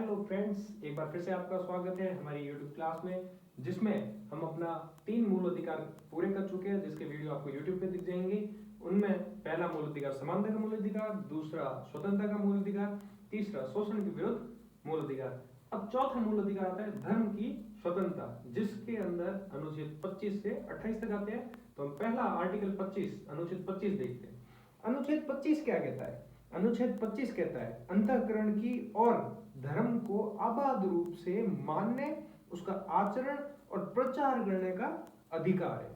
Hello friends, एक बार फिर से आपका स्वागत है हमारी यूट्यूब क्लास में, जिसमें हम अपना 3 मूल अधिकार पूरे कर चुके हैं, जिसके वीडियो आपको यूट्यूब पे दिख जाएंगे। उनमें पहला मूल अधिकार समानता का मूल अधिकार, दूसरा स्वतंत्रता का मूल अधिकार, तीसरा शोषण के विरुद्ध मूल अधिकार। अब चौथा मूल अधिकार आता है धर्म की स्वतंत्रता, जिसके अंदर अनुच्छेद 25 से 28 तक आते हैं। तो हम पहला आर्टिकल 25 अनुच्छेद 25 देखते हैं। अनुच्छेद 25 क्या कहता है? अनुच्छेद 25 कहता है अंतःकरण की और धर्म को अबाध रूप से मानने, उसका आचरण और प्रचार करने का अधिकार है।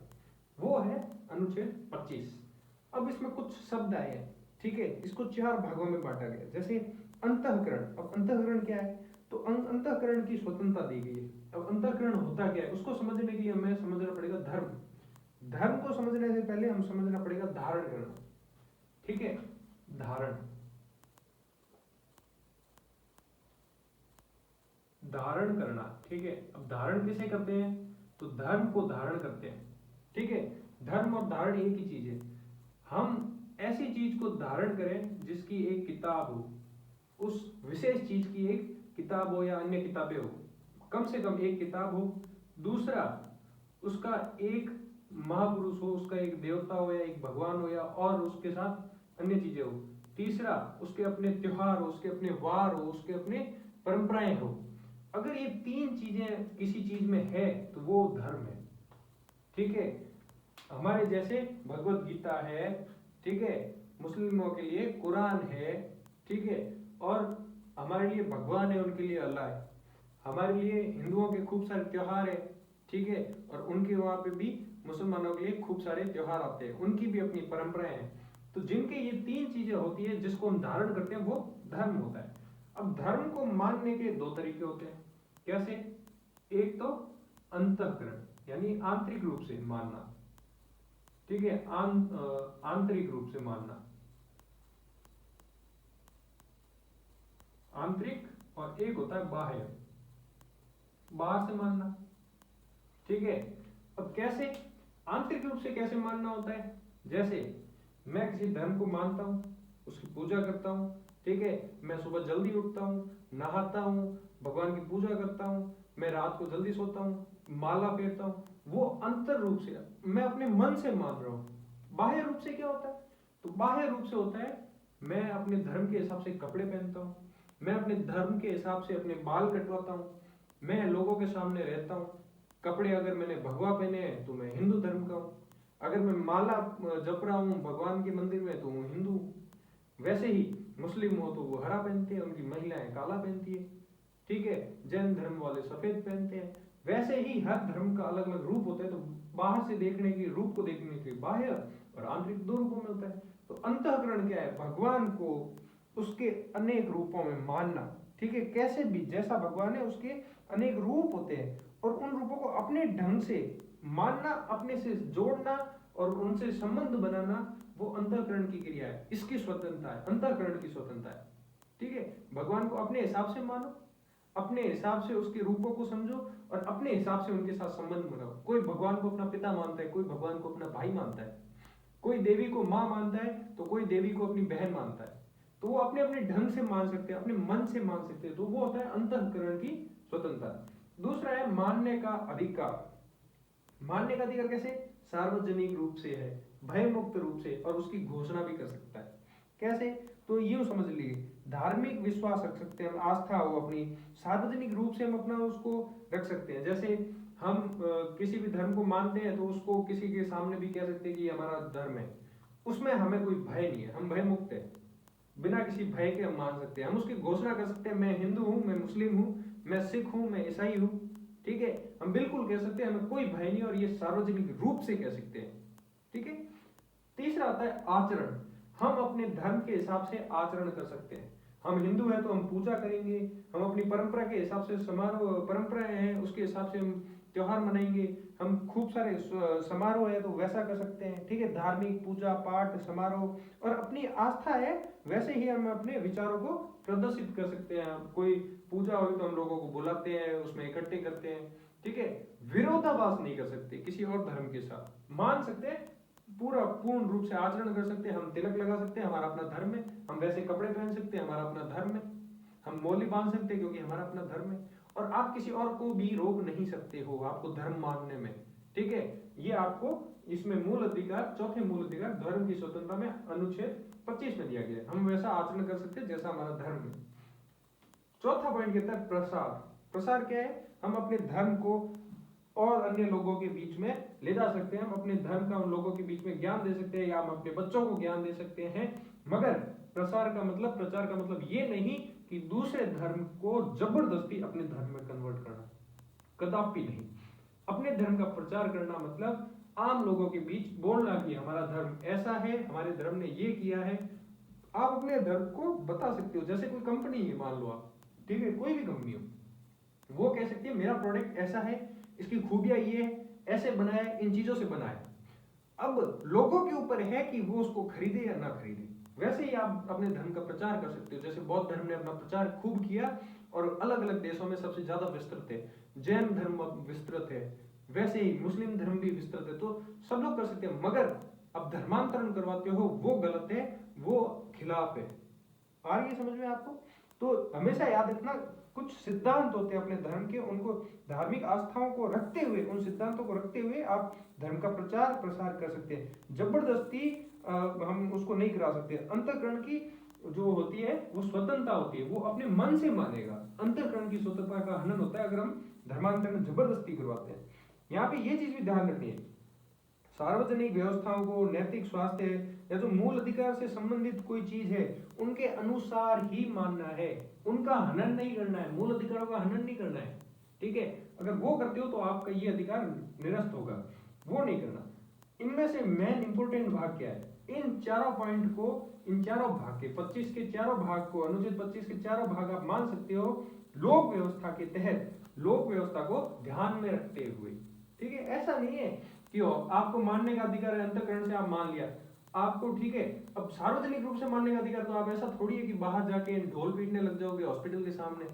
वो है अनुच्छेद 25। अब इसमें कुछ शब्द आए हैं, ठीक है। इसको 4 भागों में बांटा गया। जैसे अंतःकरण। अब अंतःकरण क्या है? तो अंतःकरण की स्वतंत्रता दी गई है। अब अंतःकरण होता क्या है उसको समझने के लिए हमें समझना पड़ेगा धर्म। धर्म को समझने से पहले हम समझना पड़ेगा धारण करना, ठीक है। धारण धारण करना, ठीक है। अब धारण किसे करते हैं? तो धर्म को धारण करते हैं, ठीक है। धर्म और धारण एक ही चीज है। हम ऐसी चीज को धारण करें जिसकी एक किताब हो, उस विशेष चीज की एक किताब हो या अन्य किताबें हो, कम से कम एक किताब हो। दूसरा, उसका एक महापुरुष हो, उसका एक देवता हो या एक भगवान हो, या और उसके साथ अन्य चीजें हो। तीसरा, उसके अपने त्योहार हो, उसके अपने वार हो, उसके अपने परंपराएं हो। अगर ये 3 चीजें किसी चीज में है तो वो धर्म है, ठीक है। हमारे जैसे भगवत गीता है, ठीक है। मुस्लिमों के लिए कुरान है, ठीक है। और हमारे लिए भगवान है, उनके लिए अल्लाह है। हमारे लिए हिंदुओं के खूब सारे त्योहार है, ठीक है। और उनके वहां पे भी मुसलमानों के लिए खूब सारे त्योहार आते हैं, उनकी भी अपनी परंपराएं हैं। तो जिनके ये 3 चीजें होती है जिसको हम धारण करते हैं वो धर्म होता है। अब धर्म को मानने के 2 तरीके होते हैं। कैसे? एक तो अंतःकरण यानी आंतरिक रूप से मानना, ठीक है। आंतरिक रूप से मानना, आंतरिक। और एक होता है बाह्य, बाहर से मानना, ठीक है। अब कैसे? आंतरिक रूप से कैसे मानना होता है? जैसे मैं किसी धर्म को मानता हूं, उसकी पूजा करता हूं, ठीक है। मैं सुबह जल्दी उठता हूं, नहाता हूं, भगवान की पूजा करता हूं, मैं रात को जल्दी सोता हूं, माला फेरता हूं। वो अंतर रूप से मैं अपने मन से मान रहा हूं। बाह्य रूप से क्या होता है? तो बाह्य रूप से होता है मैं अपने धर्म के हिसाब से कपड़े पहनता हूं, मैं अपने धर्म के हिसाब से अपने बाल कटवाता हूं, मैं लोगों के सामने रहता हूं। कपड़े अगर मैंने भगवा पहने हैं तो मैं हिंदू धर्म का हूं। अगर मैं माला जप रहा हूं भगवान के मंदिर में तो हूँ हिंदू। वैसे ही मुस्लिम हो तो वो हरा पहनते हैं, उनकी महिलाएं काला पहनती है, ठीक है। जैन धर्म वाले सफेद पहनते हैं। वैसे ही हर धर्म का अलग अलग रूप होता है। तो बाहर से देखने के रूप को देखने के बाह्य और आंतरिक 2 रूपों में होता है। तो अंतःकरण क्या है? भगवान को उसके अनेक रूपों में मानना, ठीक है। कैसे भी जैसा भगवान है उसके अनेक रूप होते हैं, और उन रूपों को अपने ढंग से मानना, अपने से जोड़ना और उनसे संबंध बनाना, वो अंतःकरण की क्रिया है। इसकी स्वतंत्रता है, अंतःकरण की स्वतंत्रता है, ठीक है। भगवान को अपने हिसाब से मानो, अपने हिसाब से उसके रूपों को समझो और अपने हिसाब से उनके साथ संबंध बनाओ। कोई भगवान को अपना पिता मानता है, कोई भगवान को अपना भाई मानता है, कोई देवी को माँ मानता है तो कोई देवी को अपनी बहन मानता है। तो वो अपने अपने ढंग से मान सकते हैं, अपने मन से मान सकते हैं। तो वो होता है अंतःकरण की स्वतंत्रता। दूसरा है मानने का अधिकार। मानने का अधिकार कैसे? सार्वजनिक रूप से है, भय मुक्त रूप से, और उसकी घोषणा भी कर सकता है। कैसे? तो यूं समझ लीजिए, धार्मिक विश्वास रख सकते हैं हम, आस्था हो अपनी, सार्वजनिक रूप से हम अपना उसको रख सकते हैं। जैसे हम किसी भी धर्म को मानते हैं तो उसको किसी के सामने भी कह सकते हैं कि ये हमारा धर्म है। उसमें हमें कोई भय नहीं है, हम भय मुक्त है। बिना किसी भय के हम मान सकते हैं, हम उसकी घोषणा कर सकते हैं, मैं हिंदू हूं, मैं मुस्लिम हूं, मैं सिख हूं, मैं ईसाई हूं, ठीक है। हम बिल्कुल कह सकते हैं, हमें कोई भय नहीं, और ये सार्वजनिक रूप से कह सकते हैं, ठीक है। तीसरा आता है आचरण। हम अपने धर्म के हिसाब से आचरण कर सकते हैं। हम हिंदू हैं तो हम पूजा करेंगे, हम अपनी परंपरा के हिसाब से, समारोह परंपराएं हैं उसके हिसाब से हम त्योहार मनाएंगे। हम खूब सारे समारोह है तो वैसा कर सकते हैं, ठीक है। धार्मिक पूजा पाठ समारोह और अपनी आस्था है, वैसे ही हम अपने विचारों को प्रदर्शित कर सकते हैं। कोई पूजा हुई तो हम लोगों को बुलाते हैं, उसमें इकट्ठे करते हैं, ठीक है। विरोधाभास नहीं कर सकते किसी और धर्म के साथ, मान सकते हैं, पूरा पूर्ण रूप से आचरण कर सकते हैं। हम तिलक लगा सकते हैं, हमारा अपना धर्म है। हम वैसे कपड़े पहन सकते हैं, हमारा अपना धर्म है। हम मौली बांध सकते हैं क्योंकि हमारा अपना धर्म है, और आप किसी और को भी रोक नहीं सकते हो आपको धर्म मानने में, ठीक है। ये आपको इसमें मूल अधिकार, चौथे मूल अधिकार धर्म की स्वतंत्रता में अनुच्छेद 25 में दिया गया है। हम वैसा आचरण कर सकते हैं जैसा हमारा धर्म है। चौथा पॉइंट कहता है प्रसार। प्रसार क्या है? हम अपने धर्म को और अन्य लोगों के बीच में ले जा सकते हैं, हम अपने धर्म का उन लोगों के बीच में ज्ञान दे सकते हैं, या हम अपने बच्चों को ज्ञान दे सकते हैं। मगर प्रसार का मतलब, प्रचार का मतलब ये नहीं कि दूसरे धर्म को जबरदस्ती अपने धर्म में कन्वर्ट करना, कदापि नहीं। अपने धर्म का प्रचार करना मतलब आम लोगों के बीच बोलना कि हमारा धर्म ऐसा है, हमारे धर्म ने ये किया है। आप अपने धर्म को बता सकते हो। जैसे कोई कंपनी है, मान लो आप, ठीक है, कोई भी कंपनी हो, वो कह सकती है मेरा प्रोडक्ट ऐसा है, इसकी खूबियां ये है, ऐसे बनाया है, इन चीजों से बनाया है। अब लोगों के ऊपर है कि वो उसको खरीदे या ना खरीदे। वैसे ही आप अपने धर्म का प्रचार कर सकते हो। जैसे बौद्ध धर्म ने अपना प्रचार खूब किया और अलग अलग देशों में सबसे ज्यादा विस्तृत है, जैन धर्म अब विस्तृत है, वैसे ही मुस्लिम धर्म भी विस्तृत है, तो सब लोग कर सकते हैं। मगर अब धर्मांतरण करवाते हो वो गलत है, वो खिलाफ है। आ रही है समझ में आपको? तो हमेशा याद रखना, कुछ सिद्धांत होते हैं अपने धर्म के, उनको धार्मिक आस्थाओं को रखते हुए, उन सिद्धांतों को रखते हुए आप धर्म का प्रचार प्रसार कर सकते हैं। जबरदस्ती हम उसको नहीं करा सकते। अंतःकरण की जो होती है वो स्वतंत्रता होती है, वो अपने मन से मानेगा। अंतःकरण की स्वतंत्रता का हनन होता है अगर हम धर्मांतरण जबरदस्ती करवाते हैं। यहाँ पे ये चीज भी ध्यान रखनी है, सार्वजनिक व्यवस्थाओं को, नैतिक स्वास्थ्य या जो मूल अधिकार से संबंधित कोई चीज है उनके अनुसार ही मानना है, उनका हनन नहीं करना है, मूल अधिकारों का हनन नहीं करना है, ठीक है। अगर वो करते हो तो आपका ये अधिकार निरस्त होगा, वो नहीं करना। इनमें से मेन इंपोर्टेंट भाग क्या है? इन चारों पॉइंट को, इन चारों भाग के 25 के चारों भाग को, अनुच्छेद 25 के चारों भाग आप मान सकते हो लोक व्यवस्था के तहत, लोक व्यवस्था को ध्यान में रखते हुए, ठीक है। ऐसा नहीं है कि आपको मानने का अधिकार है, अंतःकरण से आप मान लिया आपको, ठीक है। अब सार्वजनिक रूप से मानने का अधिकार तो आप ऐसा थोड़ी है कि बाहर जाके ढोल पीटने लग जाओगे हॉस्पिटल के सामने,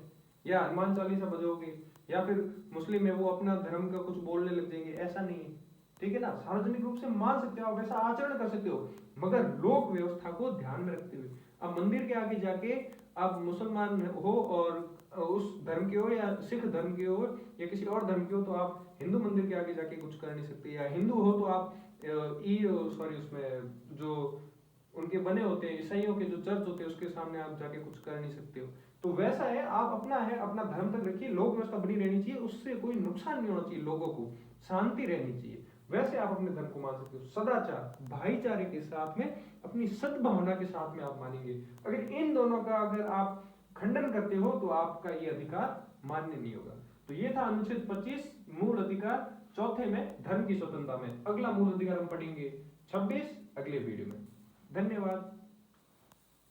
या हनुमान चालीसा बजाओगे, या फिर मुस्लिम है वो अपना धर्म का कुछ बोलने लग जाएंगे, ऐसा नहीं है, ठीक है ना। सार्वजनिक रूप से मान सकते हो, आप ऐसा आचरण कर सकते हो, मगर लोक व्यवस्था को ध्यान में रखते हुए। अब मंदिर के आगे जाके आप मुसलमान हो और उस धर्म के हो, या सिख धर्म के हो, या किसी और धर्म के हो, तो आप हिंदू मंदिर के आगे जाके कुछ कर नहीं सकते। या हिंदू हो तो आप उसमें जो उनके बने होते हैं ईसाइयों के जो चर्च होते हैं उसके सामने आप जाके कुछ कर नहीं सकते हो। तो वैसा है, आप अपना है, अपना धर्म तक रखिए, लोक व्यवस्था बनी रहनी चाहिए, उससे कोई नुकसान नहीं होना चाहिए, लोगों को शांति रहनी चाहिए। वैसे आप अपने धर्म को मान सकते हो। सदाचार, भाईचारे के साथ में, अपनी सद्भावना के साथ में आप मानेंगे। अगर इन दोनों का अगर आप खंडन करते हो तो आपका ये अधिकार मान्य नहीं होगा। तो ये था अनुच्छेद 25 मूल अधिकार, चौथे में धर्म की स्वतंत्रता में। अगला मूल अधिकार हम पढ़ेंगे 26 अगले वीडियो में। धन्यवाद।